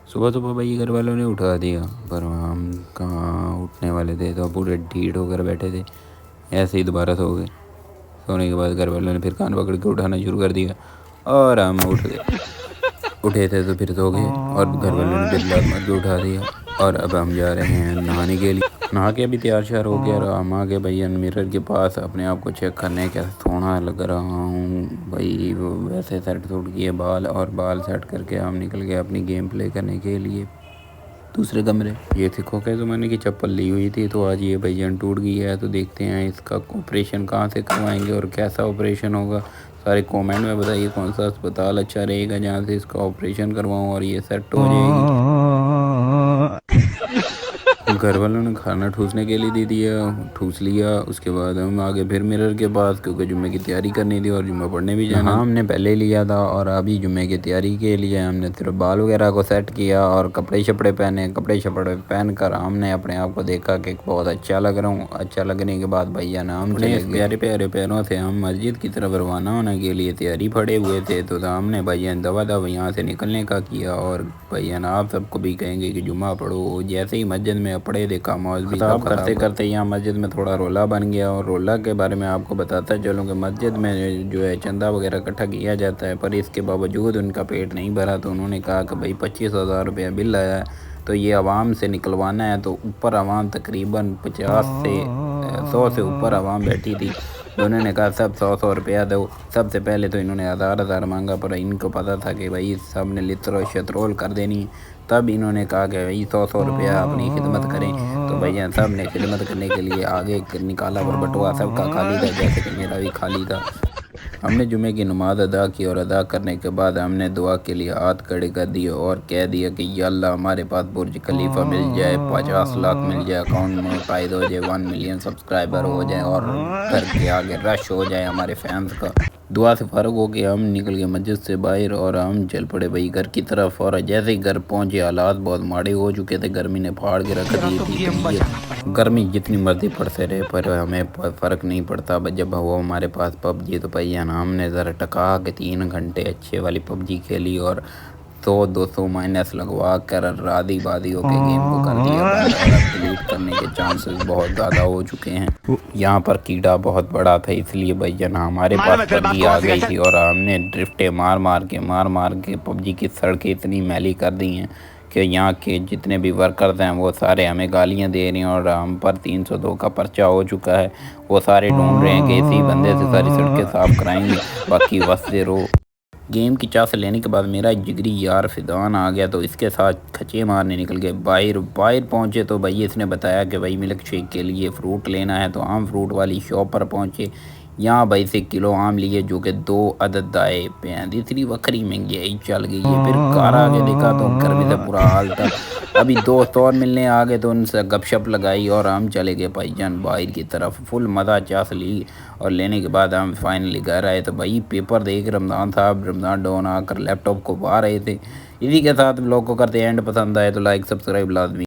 صبح صبح بھائی گھر والوں نے اٹھا دیا، پر ہم کہاں اٹھنے والے تھے، تو پورے ڈھیٹ ہو کر بیٹھے تھے، ایسے ہی دوبارہ سو گئے۔ سونے کے بعد گھر والوں نے پھر کان پکڑ کے اٹھانا شروع کر دیا اور ہم اٹھے تھے تو پھر سو گئے، اور گھر والوں نے پھر لات مار کے اٹھا دیا۔ اور اب ہم جا رہے ہیں نہانے کے لیے، نہا کے ابھی تیار شیار ہو گیا، اور ہم آ گئے بھائی میرر کے پاس اپنے آپ کو چیک کرنے کیسے سونا لگ رہا ہوں بھائی، ویسے سیٹ سوٹ کیے بال، اور بال سیٹ کر کے ہم نکل گئے اپنی گیم پلے کرنے کے لیے دوسرے کمرے۔ یہ سکھوں کے زمانے کی چپل لی ہوئی تھی، تو آج یہ بھائی ٹوٹ گئی ہے، تو دیکھتے ہیں اس کا آپریشن کہاں سے کروائیں گے اور کیسا آپریشن ہوگا۔ سارے کومنٹ میں بتائیے کون سا اسپتال اچھا رہے گا جہاں سے اس کا آپریشن کرواؤں اور یہ سیٹ ہو جائے گی۔ گھر والوں نے کھانا ٹھوسنے کے لیے دے دیا، ٹھوس لیا، اس کے بعد ہم آگے پھر مرر کے پاس، کیونکہ جمعے کی تیاری کرنی تھی اور جمعہ پڑھنے بھی جانا۔ ہم نے پہلے لیا تھا، اور ابھی جمعے کی تیاری کے لیے ہم نے صرف بال وغیرہ کو سیٹ کیا اور کپڑے شپڑے پہنے۔ کپڑے شپڑے پہن کر ہم نے اپنے آپ کو دیکھا کہ بہت اچھا لگ رہا ہوں۔ اچھا لگنے کے بعد بھیا نام چلے گئے، پیارے پیارے پیروں سے ہم مسجد کی طرف روانہ ہونے کے لیے تیاری پھڑے ہوئے تھے، تو ہم نے بھیا دوا یہاں سے نکلنے کا کیا، اور بھیا آپ سب کو بھی کہیں گے کہ جمعہ پڑھو۔ جیسے ہی مسجد میں پڑھے دیکھا موز بھی خطاب کرتے کرتے یہاں مسجد میں تھوڑا رولا بن گیا، اور رولا کے بارے میں آپ کو بتاتا چلوں کہ مسجد میں جو ہے چندہ وغیرہ اکٹھا کیا جاتا ہے، پر اس کے باوجود ان کا پیٹ نہیں بھرا، تو انہوں نے کہا کہ بھائی 25,000 روپیہ بل آیا ہے، تو یہ عوام سے نکلوانا ہے۔ تو اوپر عوام تقریباً 50 سے 100 سے اوپر عوام بیٹھی تھی، تو انہوں نے کہا سب 100 روپیہ دو۔ سب سے پہلے تو انہوں نے 1000 مانگا، پر ان کو پتہ تھا کہ بھائی سب نے لطر و شطرول کر دینی، تب انہوں نے کہا کہ بھائی 100 روپیہ اپنی خدمت کریں۔ تو بھیا سب نے خدمت کرنے کے لیے آگے نکالا، پر بٹوا سب کا خالی تھا، جیسے کہ میرا بھی خالی تھا۔ ہم نے جمعے کی نماز ادا کی، اور ادا کرنے کے بعد ہم نے دعا کے لیے ہاتھ کھڑے کر دیے اور کہہ دیا کہ یا اللہ ہمارے پاس برج خلیفہ مل جائے، 50 لاکھ مل جائے، اکاؤنٹ مونیٹائز ہو جائے، 1 ملین سبسکرائبر ہو جائے، اور گھر کے آگے رش ہو جائے ہمارے فینس کا۔ دعا سے فارغ ہو کے ہم نکل گئے مسجد سے باہر، اور ہم چل پڑے بھائی گھر کی طرف، اور جیسے ہی گھر پہنچے حالات بہت ماڑے ہو چکے تھے، گرمی نے پھاڑ کے رکھ دی تھی طبیعت۔ گرمی جتنی مرضی پڑتے رہے پر ہمیں فرق نہیں پڑتا، جب وہ ہمارے پاس پب جی، تو بھائی ہم نے ذرا ٹکا کے 3 گھنٹے اچھے والی پب جی کھیلی، اور 100-200 مائنس لگوا کر رادی بادی ہو کے گیم کو کر دیا بند، اور اب ڈیلیٹ کرنے کے چانسز بہت زیادہ ہو چکے ہیں۔ یہاں پر کیڑا بہت بڑا تھا، اس لیے بھائی ہمارے پاس پب جی آ گئی تھی، اور ہم نے ڈرفٹیں مار مار کے پب جی کی سڑکیں اتنی میلی کر دی ہیں کہ یہاں کے جتنے بھی ورکرز ہیں وہ سارے ہمیں گالیاں دے رہے ہیں، اور ہم پر 302 کا پرچہ ہو چکا ہے۔ وہ سارے ڈھونڈ رہے ہیں کہ اسی بندے سے ساری سڑکیں صاف کرائیں گے، باقی وستے رو۔ گیم کی چاس لینے کے بعد میرا جگری یار فیضان آ گیا، تو اس کے ساتھ کھچے مارنے نکل گئے باہر پہنچے، تو بھائی اس نے بتایا کہ بھائی ملک شیک کے لیے فروٹ لینا ہے، تو ہم فروٹ والی شاپ پر پہنچے۔ یہاں بھائی سے کلو آم لیے، جو کہ 2 عدد آئے پہ ہیں، تیسری وکری مہنگائی چل گئی ہے۔ پھر کار آگے دیکھا تو گرمی سے برا حال تھا، ابھی دوست اور ملنے آگے تو ان سے گپ شپ لگائی، اور ہم چلے گئے بھائی جان باہر کی طرف، فل مزہ چاس لی، اور لینے کے بعد ہم فائنلی گھر آئے، تو بھائی پیپر دیکھ رمضان صاحب رمضان ڈون آ کر لیپ ٹاپ کو پا رہے تھے۔ اسی کے ساتھ بلاگ کو کرتے اینڈ، پسند آئے تو لائک سبسکرائب لازمی۔